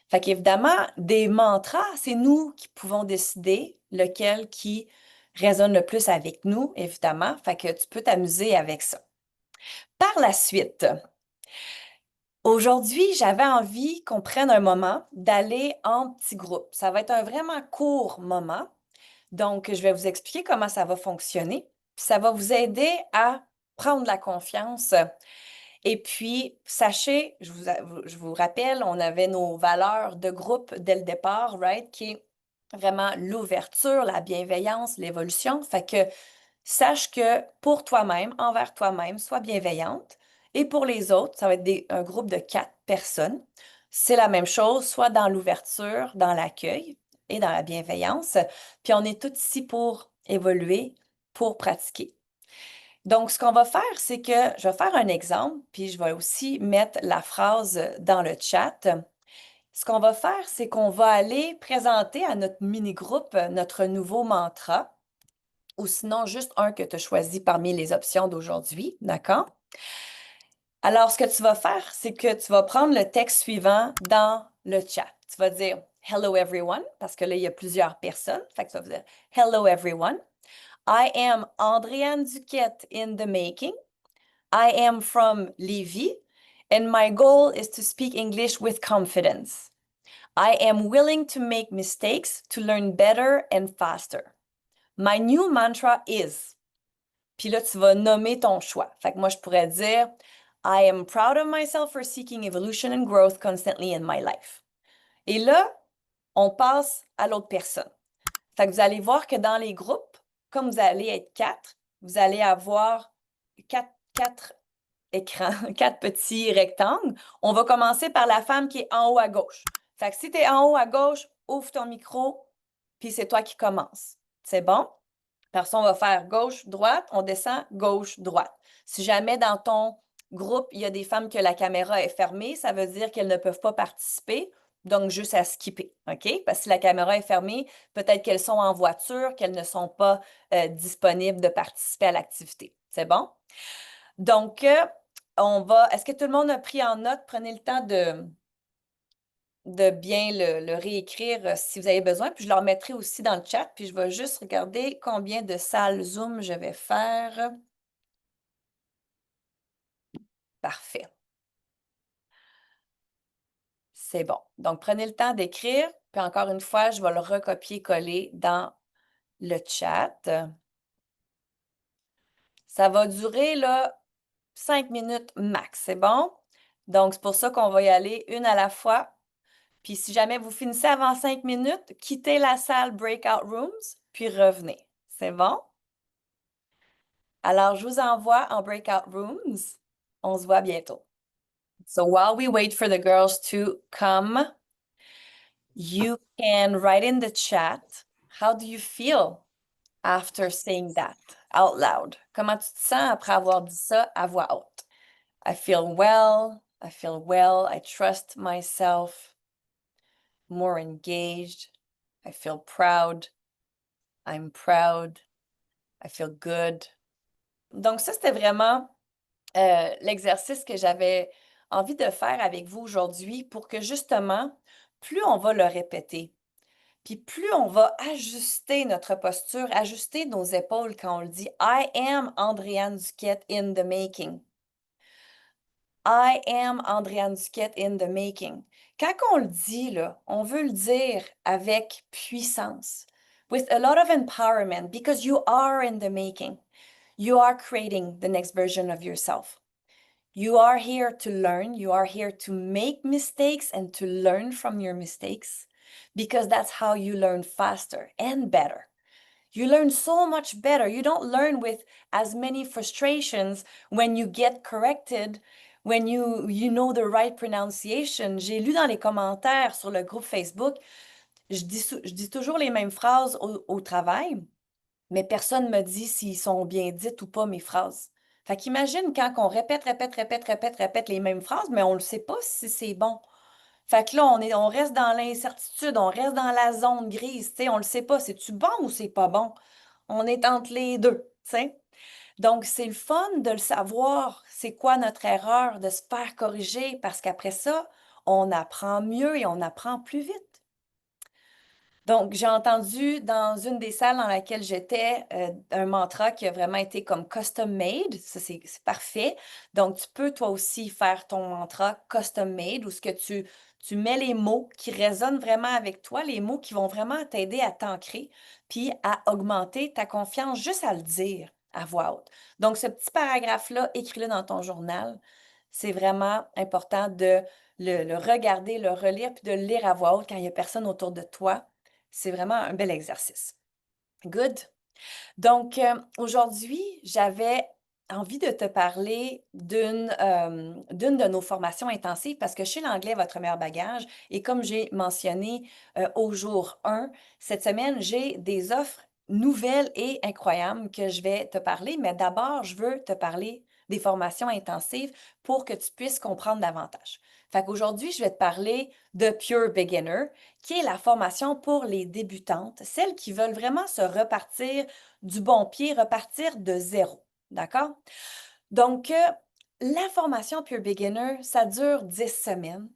Speaker 1: Fait qu'évidemment, des mantras, c'est nous qui pouvons décider lequel qui résonne le plus avec nous, évidemment. Fait que tu peux t'amuser avec ça. Par la suite, aujourd'hui, j'avais envie qu'on prenne un moment d'aller en petit groupe. Ça va être un vraiment court moment. Donc, je vais vous expliquer comment ça va fonctionner. Puis ça va vous aider à prendre la confiance. Et puis, sachez, je vous rappelle, on avait nos valeurs de groupe dès le départ, right? Qui est vraiment l'ouverture, la bienveillance, l'évolution. Fait que sache que pour toi-même, envers toi-même, sois bienveillante. Et pour les autres, ça va être un groupe de 4 personnes. C'est la même chose, soit dans l'ouverture, dans l'accueil et dans la bienveillance. Puis on est tous ici pour évoluer, pour pratiquer. Donc, ce qu'on va faire, c'est que je vais faire un exemple, puis je vais aussi mettre la phrase dans le chat. Ce qu'on va faire, c'est qu'on va aller présenter à notre mini-groupe notre nouveau mantra, ou sinon juste un que tu as choisi parmi les options d'aujourd'hui, d'accord? Alors, ce que tu vas faire, c'est que tu vas prendre le texte suivant dans le chat. Tu vas dire Hello everyone, parce que là, il y a plusieurs personnes. Fait que tu vas dire Hello everyone. I am Andréane Duquette in the making. I am from Lévis, and my goal is to speak English with confidence. I am willing to make mistakes to learn better and faster. My new mantra is. Puis là, tu vas nommer ton choix. Fait que moi, je pourrais dire I am proud of myself for seeking evolution and growth constantly in my life. Et là, on passe à l'autre personne. Fait que vous allez voir que dans les groupes, comme vous allez être 4, vous allez avoir quatre écrans, 4 petits rectangles. On va commencer par la femme qui est en haut à gauche. Fait que si tu es en haut à gauche, ouvre ton micro, puis c'est toi qui commences. C'est bon? Parce qu'on va faire gauche-droite, on descend gauche-droite. Si jamais dans ton groupe, il y a des femmes que la caméra est fermée, ça veut dire qu'elles ne peuvent pas participer, donc juste à skipper, OK? Parce que si la caméra est fermée, peut-être qu'elles sont en voiture, qu'elles ne sont pas disponibles de participer à l'activité. C'est bon? Donc, on va. Est-ce que tout le monde a pris en note? Prenez le temps de bien le réécrire si vous avez besoin. Puis je le remettrai aussi dans le chat. Puis je vais juste regarder combien de salles Zoom je vais faire. Parfait. C'est bon. Donc, prenez le temps d'écrire. Puis encore une fois, je vais le recopier-coller dans le chat. Ça va durer là 5 minutes max. C'est bon? Donc, c'est pour ça qu'on va y aller une à la fois. Puis si jamais vous finissez avant 5 minutes, quittez la salle Breakout Rooms, puis revenez. C'est bon? Alors, je vous envoie en Breakout Rooms. On se voit bientôt. So while we wait for the girls to come, you can write in the chat, how do you feel after saying that out loud? Comment tu te sens après avoir dit ça à voix haute? I feel well. I feel well. I trust myself. More engaged. I feel proud. I'm proud. I feel good. Donc, ça, c'était vraiment l'exercice que j'avais envie de faire avec vous aujourd'hui pour que justement, plus on va le répéter, puis plus on va ajuster notre posture, ajuster nos épaules quand on le dit I am Andréane Duquette in the making. I am Andréane Duquette in the making. Quand on le dit, là, on veut le dire avec puissance, with a lot of empowerment, because you are in the making. You are creating the next version of yourself. You are here to learn. You are here to make mistakes and to learn from your mistakes. because that's how you learn faster and better. You learn so much better. You don't learn with as many frustrations when you get corrected, when you know the right pronunciation. J'ai lu dans les commentaires sur le groupe Facebook, je dis toujours les mêmes phrases au travail, mais personne ne me dit s'ils sont bien dites ou pas, mes phrases. Fait qu'imagine quand on répète les mêmes phrases, mais on ne sait pas si c'est bon. Fait que là, on reste dans l'incertitude, on reste dans la zone grise, tu sais, on le sait pas, c'est-tu bon ou c'est pas bon? On est entre les deux, tu sais. Donc, c'est le fun de le savoir, c'est quoi notre erreur, de se faire corriger, parce qu'après ça, on apprend mieux et on apprend plus vite. Donc, j'ai entendu dans une des salles dans laquelle j'étais un mantra qui a vraiment été comme custom made. Ça, c'est parfait. Donc, tu peux toi aussi faire ton mantra custom made où ce que tu mets les mots qui résonnent vraiment avec toi, les mots qui vont vraiment t'aider à t'ancrer puis à augmenter ta confiance juste à le dire à voix haute. Donc, ce petit paragraphe-là, écris-le dans ton journal. C'est vraiment important de le regarder, le relire puis de le lire à voix haute quand il n'y a personne autour de toi. C'est vraiment un bel exercice. Good. Donc, aujourd'hui, j'avais envie de te parler d'une de nos formations intensives parce que chez l'anglais, votre meilleur bagage, et comme j'ai mentionné au jour 1, cette semaine, j'ai des offres nouvelles et incroyables que je vais te parler, mais d'abord, je veux te parler des formations intensives pour que tu puisses comprendre davantage. Fait qu'aujourd'hui, je vais te parler de Pure Beginner, qui est la formation pour les débutantes, celles qui veulent vraiment se repartir du bon pied, repartir de zéro. D'accord? Donc, la formation Pure Beginner, ça dure 10 semaines.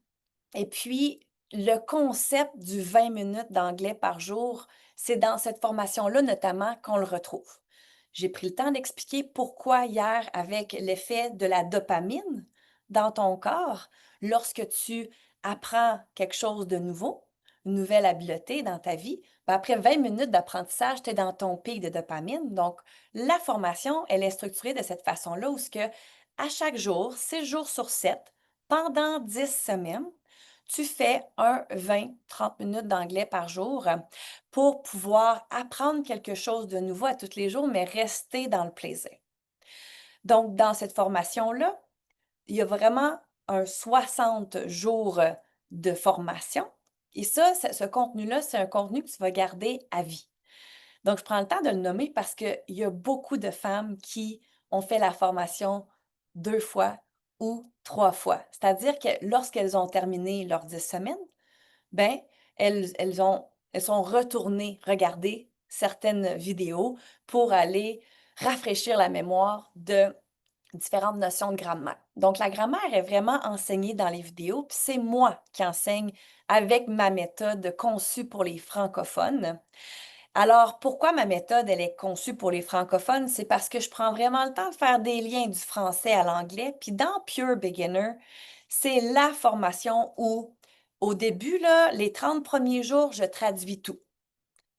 Speaker 1: Et puis, le concept du 20 minutes d'anglais par jour, c'est dans cette formation-là notamment qu'on le retrouve. J'ai pris le temps d'expliquer pourquoi hier avec l'effet de la dopamine dans ton corps, lorsque tu apprends quelque chose de nouveau, une nouvelle habileté dans ta vie, ben après 20 minutes d'apprentissage, tu es dans ton pic de dopamine. Donc, la formation, elle est structurée de cette façon-là où ce que à chaque jour, 6 jours sur 7, pendant 10 semaines, tu fais un 20-30 minutes d'anglais par jour pour pouvoir apprendre quelque chose de nouveau à tous les jours, mais rester dans le plaisir. Donc, dans cette formation-là, il y a vraiment un 60 jours de formation. Et ça, ce contenu-là, c'est un contenu que tu vas garder à vie. Donc, je prends le temps de le nommer parce qu'il y a beaucoup de femmes qui ont fait la formation 2 fois ou 3 fois. C'est-à-dire que lorsqu'elles ont terminé leurs 10 semaines, ben, elles sont retournées regarder certaines vidéos pour aller rafraîchir la mémoire de différentes notions de grammaire. Donc, la grammaire est vraiment enseignée dans les vidéos, puis c'est moi qui enseigne avec ma méthode conçue pour les francophones. Alors, pourquoi ma méthode, elle est conçue pour les francophones? C'est parce que je prends vraiment le temps de faire des liens du français à l'anglais. Puis dans Pure Beginner, c'est la formation où, au début, là, les 30 premiers jours, je traduis tout.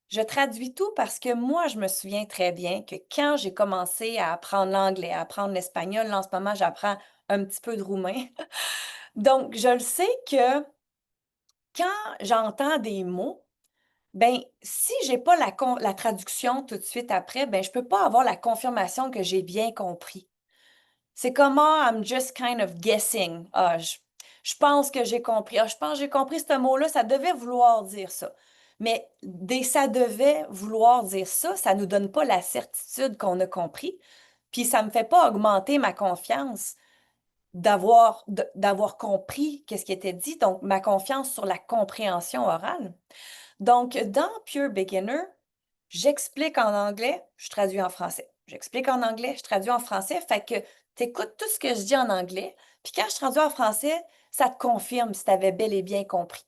Speaker 1: Je traduis tout parce que moi, je me souviens très bien que quand j'ai commencé à apprendre l'anglais, à apprendre l'espagnol, là, en ce moment, j'apprends un petit peu de roumain. Donc, je le sais que quand j'entends des mots, ben, si j'ai pas la traduction tout de suite après, ben, je peux pas avoir la confirmation que j'ai bien compris. C'est comme, ah, I'm just kind of guessing. Ah, je pense que j'ai compris. Ah, je pense que j'ai compris ce mot-là, ça devait vouloir dire ça. Mais des ça devait vouloir dire ça nous donne pas la certitude qu'on a compris. Puis ça me fait pas augmenter ma confiance d'avoir compris qu'est-ce qui était dit, donc ma confiance sur la compréhension orale. Donc, dans Pure Beginner, j'explique en anglais, je traduis en français. J'explique en anglais, je traduis en français. Fait que tu écoutes tout ce que je dis en anglais, puis quand je traduis en français, ça te confirme si tu avais bel et bien compris.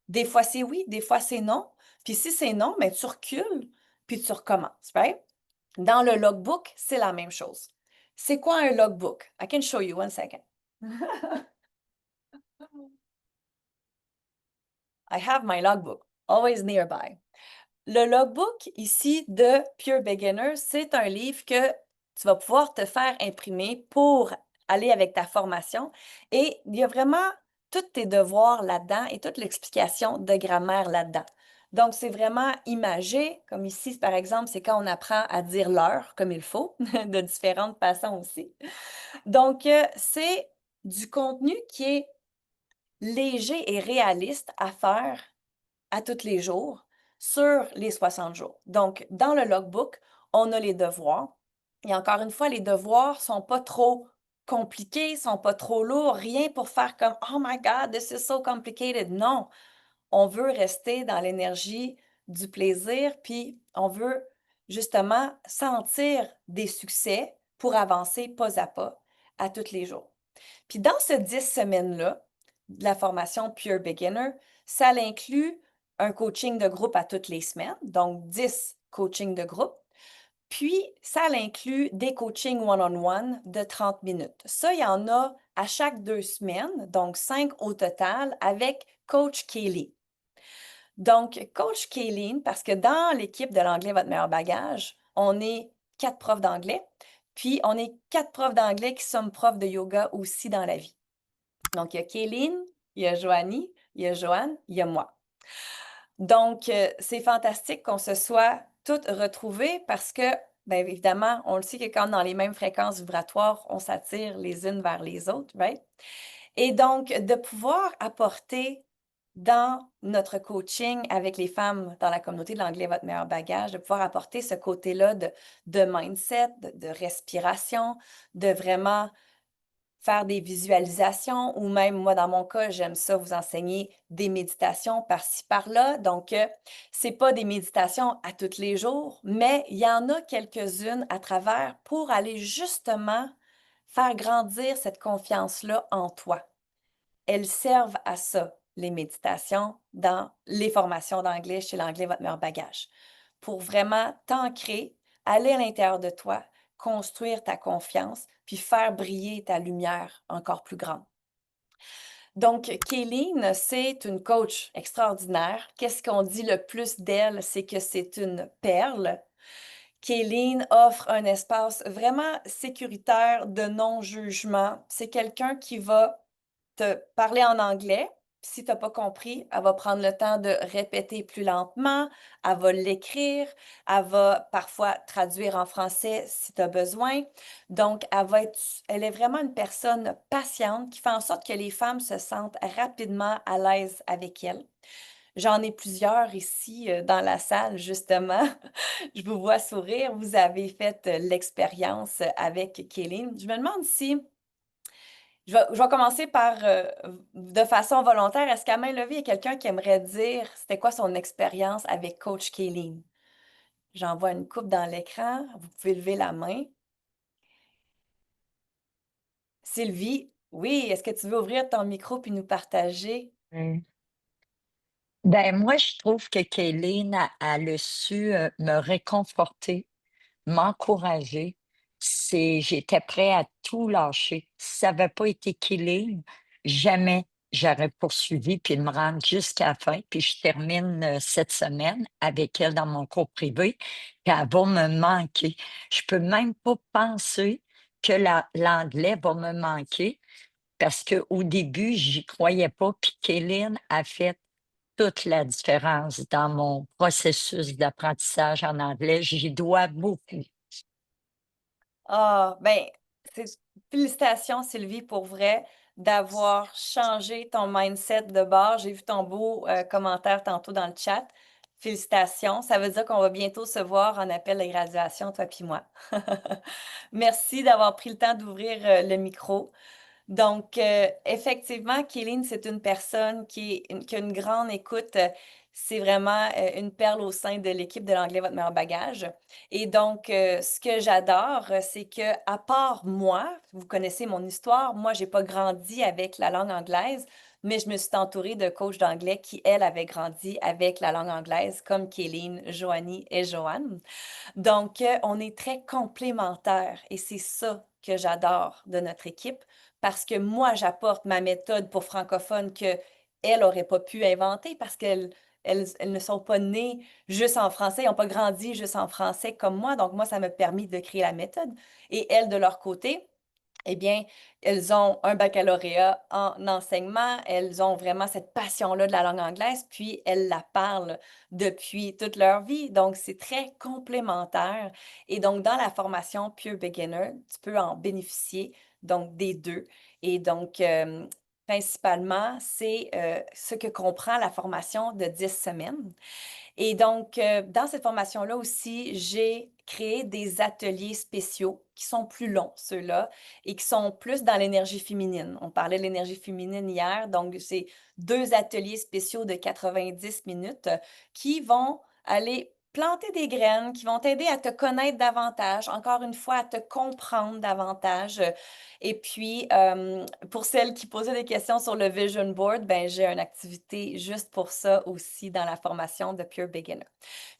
Speaker 1: Des fois, c'est oui, des fois, c'est non. Puis si c'est non, mais tu recules, puis tu recommences, right? Dans le logbook, c'est la même chose. C'est quoi un logbook? I can show you one second. I have my logbook, always nearby. Le logbook ici de Pure Beginner, c'est un livre que tu vas pouvoir te faire imprimer pour aller avec ta formation. Et il y a vraiment tous tes devoirs là-dedans et toute l'explication de grammaire là-dedans. Donc, c'est vraiment imagé, comme ici, par exemple, c'est quand on apprend à dire l'heure comme il faut, de différentes façons aussi. Donc, c'est du contenu qui est léger et réaliste à faire à tous les jours sur les 60 jours. Donc, dans le logbook, on a les devoirs. Et encore une fois, les devoirs sont pas trop compliqués, sont pas trop lourds, rien pour faire comme Oh my God, this is so complicated. Non, on veut rester dans l'énergie du plaisir, puis on veut justement sentir des succès pour avancer pas à tous les jours. Puis dans ce 10 semaines-là, de la formation Pure Beginner, ça inclut un coaching de groupe à toutes les semaines, donc 10 coachings de groupe. Puis, ça inclut des coachings one-on-one de 30 minutes. Ça, il y en a à chaque 2 semaines, donc 5 au total, avec Coach Kaylee. Donc, Coach Kayleen, parce que dans l'équipe de l'anglais, votre meilleur bagage, on est 4 profs d'anglais, puis on est 4 profs d'anglais qui sommes profs de yoga aussi dans la vie. Donc, il y a Kayleen, il y a Joanie, il y a Joanne, il y a moi. Donc, c'est fantastique qu'on se soit toutes retrouvées parce que, bien évidemment, on le sait que quand dans les mêmes fréquences vibratoires, on s'attire les unes vers les autres, right? Et donc, de pouvoir apporter dans notre coaching avec les femmes dans la communauté de l'anglais, votre meilleur bagage, de pouvoir apporter ce côté-là de mindset, de respiration, de vraiment faire des visualisations ou même moi, dans mon cas, j'aime ça vous enseigner des méditations par-ci, par-là. Donc, c'est pas des méditations à tous les jours, mais il y en a quelques-unes à travers pour aller justement faire grandir cette confiance-là en toi. Elles servent à ça, les méditations, dans les formations d'anglais chez l'anglais, votre meilleur bagage. Pour vraiment t'ancrer, aller à l'intérieur de toi, construire ta confiance, puis faire briller ta lumière encore plus grande. Donc, Kayleen, c'est une coach extraordinaire. Qu'est-ce qu'on dit le plus d'elle? C'est que c'est une perle. Kayleen offre un espace vraiment sécuritaire de non-jugement. C'est quelqu'un qui va te parler en anglais. Si tu n'as pas compris, elle va prendre le temps de répéter plus lentement, elle va l'écrire, elle va parfois traduire en français si tu as besoin. Donc, elle est vraiment une personne patiente qui fait en sorte que les femmes se sentent rapidement à l'aise avec elle. J'en ai plusieurs ici dans la salle, justement. Je vous vois sourire. Vous avez fait l'expérience avec Kéline. Je me demande si je vais commencer par, de façon volontaire, est-ce qu'à main levée, il y a quelqu'un qui aimerait dire c'était quoi son expérience avec Coach Kayleen? J'envoie une coupe dans l'écran. Vous pouvez lever la main. Sylvie, oui, est-ce que tu veux ouvrir ton micro puis nous partager?
Speaker 2: Mmh. Ben, moi, je trouve que Kayleen, elle a su, me réconforter, m'encourager. J'étais prêt à tout lâcher. Si ça avait pas été Kayleen, jamais j'aurais poursuivi puis de me rendre jusqu'à la fin. Puis je termine, cette semaine avec elle dans mon cours privé, puis elle va me manquer. Je peux même pas penser que l'anglais va me manquer parce qu'au début, j'y croyais pas, puis Kayleen a fait toute la différence dans mon processus d'apprentissage en anglais. J'y dois beaucoup.
Speaker 1: Ah, ben, félicitations, Sylvie, pour vrai, d'avoir changé ton mindset de bord. J'ai vu ton beau commentaire tantôt dans le chat. Félicitations. Ça veut dire qu'on va bientôt se voir en appel à graduation, toi puis moi. Merci d'avoir pris le temps d'ouvrir le micro. Donc, effectivement, Kéline, c'est une personne qui a une grande écoute. C'est vraiment une perle au sein de l'équipe de l'anglais, votre meilleur bagage. Et donc, ce que j'adore, c'est que à part moi, vous connaissez mon histoire, moi, j'ai pas grandi avec la langue anglaise, mais je me suis entourée de coachs d'anglais qui, elles, avaient grandi avec la langue anglaise, comme Kéline, Joanie et Joanne. Donc, on est très complémentaires et c'est ça que j'adore de notre équipe parce que moi, j'apporte ma méthode pour francophones que elles n'auraient pas pu inventer parce qu'elles ne sont pas nées juste en français, elles n'ont pas grandi juste en français comme moi. Donc, moi, ça m'a permis de créer la méthode. Et elles, de leur côté, eh bien, elles ont un baccalauréat en enseignement, elles ont vraiment cette passion-là de la langue anglaise, puis elles la parlent depuis toute leur vie. Donc, c'est très complémentaire. Et donc, dans la formation Pure Beginner, tu peux en bénéficier, donc des deux. Et donc, principalement, c'est ce que comprend la formation de 10 semaines. Et donc, dans cette formation-là aussi, j'ai créé des ateliers spéciaux qui sont plus longs, ceux-là, et qui sont plus dans l'énergie féminine. On parlait de l'énergie féminine hier, donc c'est 2 ateliers spéciaux de 90 minutes qui vont aller planter des graines, qui vont t'aider à te connaître davantage, encore une fois, à te comprendre davantage. Et puis, pour celles qui posaient des questions sur le Vision Board, ben, j'ai une activité juste pour ça aussi dans la formation de Pure Beginner.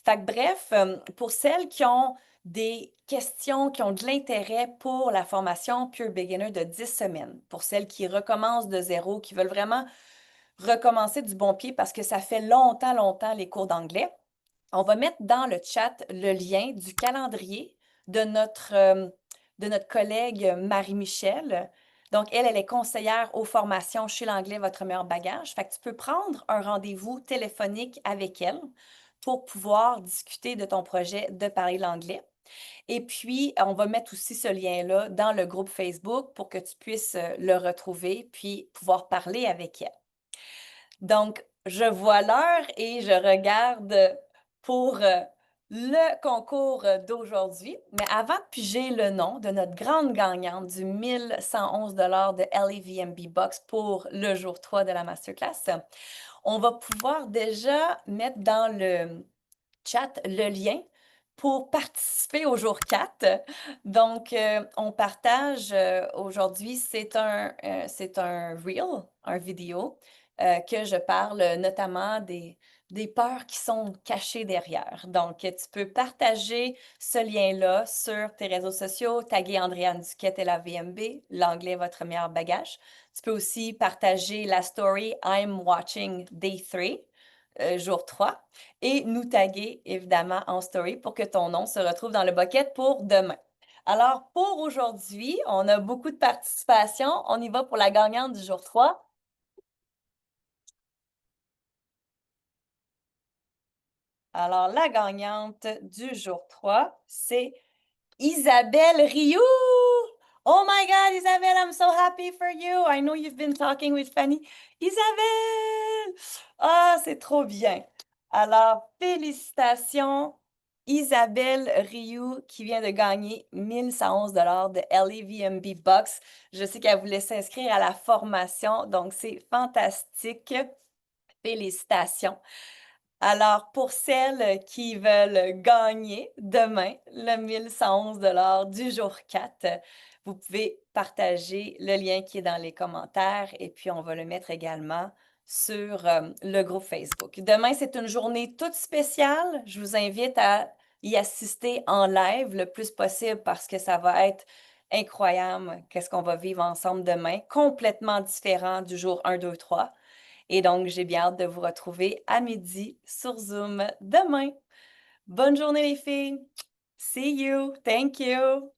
Speaker 1: Fait que bref, pour celles qui ont des questions, qui ont de l'intérêt pour la formation Pure Beginner de 10 semaines, pour celles qui recommencent de zéro, qui veulent vraiment recommencer du bon pied parce que ça fait longtemps, longtemps les cours d'anglais, on va mettre dans le chat le lien du calendrier de notre collègue Marie-Michel. Donc, elle est conseillère aux formations chez l'anglais Votre meilleur bagage. Fait que tu peux prendre un rendez-vous téléphonique avec elle pour pouvoir discuter de ton projet de parler l'anglais. Et puis, on va mettre aussi ce lien-là dans le groupe Facebook pour que tu puisses le retrouver puis pouvoir parler avec elle. Donc, je vois l'heure et je regarde pour le concours d'aujourd'hui. Mais avant de piger le nom de notre grande gagnante du 1111 de LAVMB Box pour le jour 3 de la masterclass, on va pouvoir déjà mettre dans le chat le lien pour participer au jour 4. Donc, on partage aujourd'hui, c'est un reel, un vidéo, que je parle notamment des peurs qui sont cachées derrière. Donc, tu peux partager ce lien-là sur tes réseaux sociaux, taguer Andréane Duquette et la VMB, l'anglais votre meilleur bagage. Tu peux aussi partager la story I'm watching day 3, jour 3 et nous taguer évidemment en story pour que ton nom se retrouve dans le bucket pour demain. Alors, pour aujourd'hui, on a beaucoup de participation. On y va pour la gagnante du jour 3. Alors, la gagnante du jour 3, c'est Isabelle Rioux. Oh my God, Isabelle, I'm so happy for you. I know you've been talking with Fanny. Isabelle! Ah, c'est trop bien. Alors, félicitations, Isabelle Rioux, qui vient de gagner 1111 de LAVMB Box. Je sais qu'elle voulait s'inscrire à la formation, donc c'est fantastique. Félicitations. Alors, pour celles qui veulent gagner demain le 1111 du jour 4, vous pouvez partager le lien qui est dans les commentaires et puis on va le mettre également sur le groupe Facebook. Demain, c'est une journée toute spéciale. Je vous invite à y assister en live le plus possible parce que ça va être incroyable. Qu'est-ce qu'on va vivre ensemble demain? Complètement différent du jour 1, 2, 3. Et donc, j'ai bien hâte de vous retrouver à midi sur Zoom demain. Bonne journée les filles. See you. Thank you.